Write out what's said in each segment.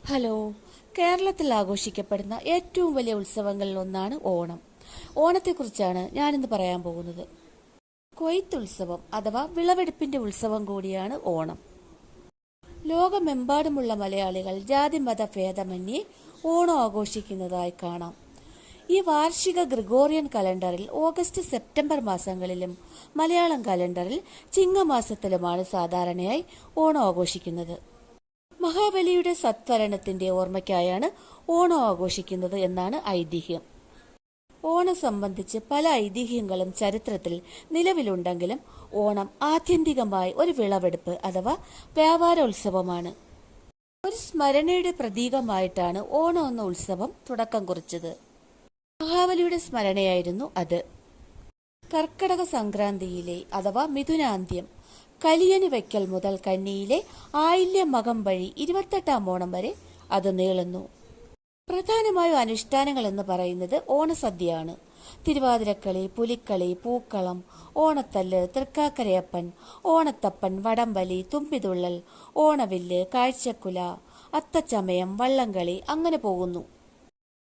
Hello. കേരളത്തിൽ ആഘോഷിക്കപ്പെടുന്ന ഏറ്റവും വലിയ ഉത്സവങ്ങളിൽ ഒന്നാണ് ഓണം. ഓണത്തെക്കുറിച്ചാണ് ഞാനിന്ന് പറയാൻ പോകുന്നത്. കൊയ്ത്തുത്സവം അഥവാ വിളവെടുപ്പിന്റെ ഉത്സവം കൂടിയാണ് ഓണം. ലോകമെമ്പാടുമുള്ള മലയാളികൾ ജാതിമത ഭേദമന്യേ ഓണം ആഘോഷിക്കുന്നതായി കാണാം. ഈ വാർഷിക ഗ്രിഗോറിയൻ കലണ്ടറിൽ ഓഗസ്റ്റ് സെപ്റ്റംബർ മാസങ്ങളിലും മലയാളം കലണ്ടറിൽ ചിങ്ങമാസത്തിലുമാണ് സാധാരണയായി ഓണം ആഘോഷിക്കുന്നത്. മഹാബലിയുടെ സത്വരണത്തിന്റെ ഓർമ്മയ്ക്കായാണ് ഓണം ആഘോഷിക്കുന്നത് എന്നാണ് ഐതിഹ്യം. ഓണം സംബന്ധിച്ച് പല ഐതിഹ്യങ്ങളും ചരിത്രത്തിൽ നിലവിലുണ്ടെങ്കിലും ഓണം ആത്യന്തികമായി ഒരു വിളവെടുപ്പ് അഥവാ വ്യാപാരോത്സവമാണ്. ഒരു സ്മരണയുടെ പ്രതീകമായിട്ടാണ് ഓണം എന്ന ഉത്സവം തുടക്കം കുറിച്ചത്. മഹാബലിയുടെ സ്മരണയായിരുന്നു അത്. കർക്കടക സംക്രാന്തിയിലെ അഥവാ മിഥുനാന്ത്യം, കലിയന് വയ്ക്കൽ മുതൽ കന്നിയിലെ ആയില്യം മകം വഴി 28-ാം ഓണം വരെ അത് നീളുന്നു. പ്രധാനമായും അനുഷ്ഠാനങ്ങൾ എന്ന് പറയുന്നത് ഓണസദ്യയാണ്. തിരുവാതിരക്കളി, പുലിക്കളി, പൂക്കളം, ഓണത്തല്ല്, തൃക്കാക്കരയപ്പൻ, ഓണത്തപ്പൻ, വടംവലി, തുമ്പിതുള്ളൽ, ഓണവില്ല്, കാഴ്ചക്കുല, അത്തച്ചമയം, വള്ളംകളി അങ്ങനെ പോകുന്നു.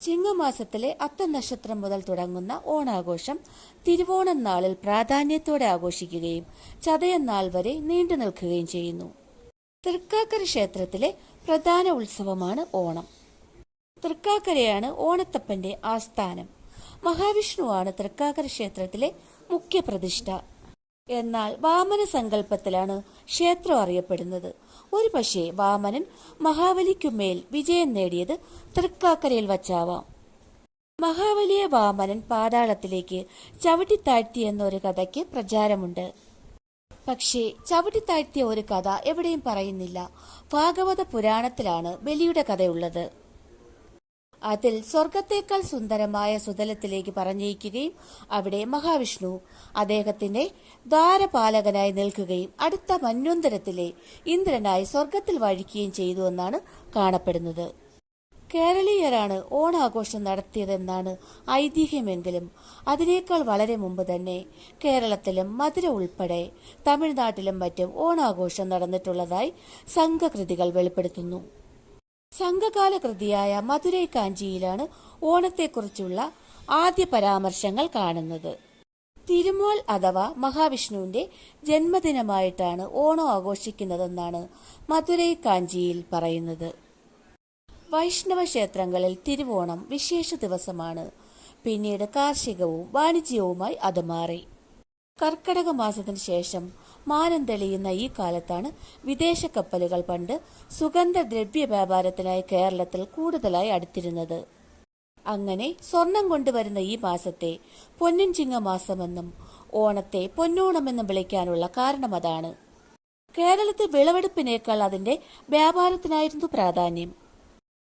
ചിങ്ങമാസത്തിലെ അത്തനക്ഷത്രം മുതൽ തുടങ്ങുന്ന ഓണാഘോഷം തിരുവോണം നാളിൽ പ്രാധാന്യത്തോടെ ആഘോഷിക്കുകയും ചതയം നാൾ വരെ നീണ്ടു നിൽക്കുകയും ചെയ്യുന്നു. തൃക്കാക്കര ക്ഷേത്രത്തിലെ പ്രധാന ഉത്സവമാണ് ഓണം. തൃക്കാക്കരയാണ് ഓണത്തപ്പന്റെ ആസ്ഥാനം. മഹാവിഷ്ണുവാണ് തൃക്കാക്കര ക്ഷേത്രത്തിലെ മുഖ്യ പ്രതിഷ്ഠ. എന്നാൽ വാമന സങ്കല്പത്തിലാണ് ക്ഷേത്രം അറിയപ്പെടുന്നത്. ഒരു പക്ഷേ വാമനൻ മഹാബലിക്കുമേൽ വിജയം നേടിയത് തൃക്കാക്കരയിൽ വച്ചാവാം. മഹാബലിയെ വാമനൻ പാതാളത്തിലേക്ക് ചവിട്ടിത്താഴ്ത്തിയെന്നൊരു കഥയ്ക്ക് പ്രചാരമുണ്ട്. പക്ഷേ ചവിട്ടിത്താഴ്ത്തിയ ഒരു കഥ എവിടെയും പറയുന്നില്ല. ഭാഗവത പുരാണത്തിലാണ് ബലിയുടെ കഥയുള്ളത്. അതിൽ സ്വർഗത്തേക്കാൾ സുന്ദരമായ സുതലത്തിലേക്ക് പറഞ്ഞയക്കുകയും അവിടെ മഹാവിഷ്ണു അദ്ദേഹത്തിന്റെ ദ്വാരപാലകനായി നിൽക്കുകയും അടുത്ത മന്വന്തരത്തിലെ ഇന്ദ്രനായി സ്വർഗത്തിൽ വഴിക്കുകയും ചെയ്തു എന്നാണ് കാണപ്പെടുന്നത്. കേരളീയരാണ് ഓണാഘോഷം നടത്തിയതെന്നാണ് ഐതിഹ്യമെങ്കിലും അതിനേക്കാൾ വളരെ മുമ്പ് തന്നെ കേരളത്തിലും മധുര ഉൾപ്പെടെ തമിഴ്നാട്ടിലും മറ്റും ഓണാഘോഷം നടന്നിട്ടുള്ളതായി സംഘകൃതികൾ വെളിപ്പെടുത്തുന്നു. സംഘകാല കൃതിയായ മധുരൈ കാഞ്ചിയിലാണ് ഓണത്തെക്കുറിച്ചുള്ള ആദ്യ പരാമർശങ്ങൾ കാണുന്നത്. തിരുമോൽ അഥവാ മഹാവിഷ്ണുവിന്റെ ജന്മദിനമായിട്ടാണ് ഓണം ആഘോഷിക്കുന്നതെന്നാണ് മധുരൈ കാഞ്ചിയിൽ പറയുന്നത്. വൈഷ്ണവ ക്ഷേത്രങ്ങളിൽ തിരുവോണം വിശേഷ ദിവസമാണ്. പിന്നീട് കാർഷികവും വാണിജ്യവുമായി അത് മാറി. കർക്കടക മാസത്തിന് ശേഷം മാനം തെളിയുന്ന ഈ കാലത്താണ് വിദേശ കപ്പലുകൾ പണ്ട് സുഗന്ധദ്രവ്യ വ്യാപാരത്തിനായി കേരളത്തിൽ കൂടുതലായി അടുത്തിരുന്നത്. അങ്ങനെ സ്വർണം കൊണ്ടുവരുന്ന ഈ മാസത്തെ പൊന്നിൻ ചിങ്ങ മാസമെന്നും ഓണത്തെ പൊന്നോണമെന്നും വിളിക്കാനുള്ള കാരണം അതാണ്. കേരളത്തിൽ വിളവെടുപ്പിനേക്കാൾ അതിന്റെ വ്യാപാരത്തിനായിരുന്നു പ്രാധാന്യം.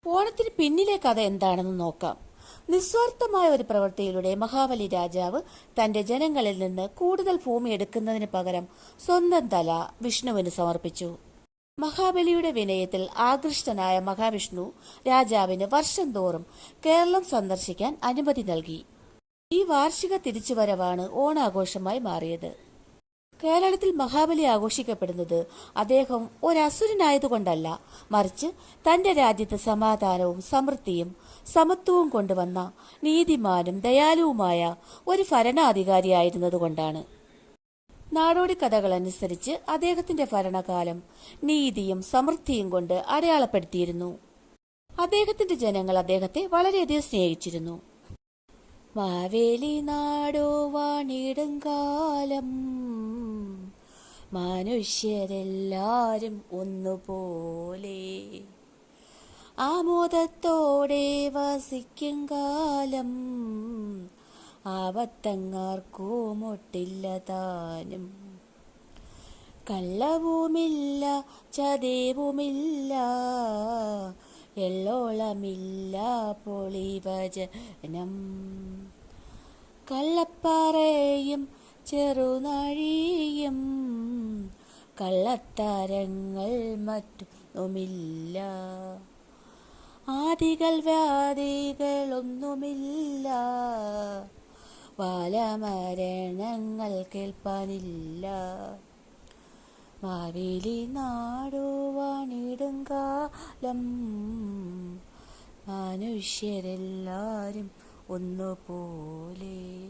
ഓണത്തിന് പിന്നിലെ കഥ എന്താണെന്ന് നോക്കാം. നിസ്വാർത്ഥമായ ഒരു പ്രവൃത്തിയിലൂടെ മഹാബലി രാജാവ് തന്റെ ജനങ്ങളിൽ നിന്ന് കൂടുതൽ ഭൂമി എടുക്കുന്നതിന് പകരം സ്വന്തം തല വിഷ്ണുവിന് സമർപ്പിച്ചു. മഹാബലിയുടെ വിനയത്തിൽ ആകൃഷ്ടനായ മഹാവിഷ്ണു രാജാവിന് വർഷം തോറും കേരളം സന്ദർശിക്കാൻ അനുമതി നൽകി. ഈ വാർഷിക തിരിച്ചുവരവാണ് ഓണാഘോഷമായി മാറിയത്. കേരളത്തിൽ മഹാബലി ആഘോഷിക്കപ്പെടുന്നത് അദ്ദേഹം ഒരസുരനായതുകൊണ്ടല്ല, മറിച്ച് തന്റെ രാജ്യത്ത് സമാധാനവും സമൃദ്ധിയും സമത്വവും കൊണ്ടുവന്ന നീതിമാനും ദയാലുവുമായ ഒരു ഭരണാധികാരിയായിരുന്നതുകൊണ്ടാണ്. നാടോടി കഥകളനുസരിച്ച് അദ്ദേഹത്തിന്റെ ഭരണകാലം നീതിയും സമൃദ്ധിയും കൊണ്ട് അടയാളപ്പെടുത്തിയിരുന്നു. അദ്ദേഹത്തിന്റെ ജനങ്ങൾ അദ്ദേഹത്തെ വളരെയധികം സ്നേഹിച്ചിരുന്നു. മാവേലി നാടോ വാണിടുങ്കാലം, മനുഷ്യരെല്ലാരും ഒന്നുപോലെ, ആമോദത്തോടെ വസിക്കും കാലം, ആപത്തങ്ങാർക്കുമൊട്ടില്ല താനും, കള്ളവുമില്ല ചതവുമില്ല, എള്ളോളമില്ല പൊളിവചനം, കള്ളപ്പാറയും ചെറുനാഴിയും, കള്ളത്തരങ്ങൾ മറ്റൊന്നുമില്ല, ആദികൾ വ്യാധികളൊന്നുമില്ല, ബാലമരണങ്ങൾ കേൾപ്പാനില്ല, മാവേലി നാടുവാണിടുങ്കാലം മനുഷ്യരെല്ലാരും ഒന്നുപോലെ.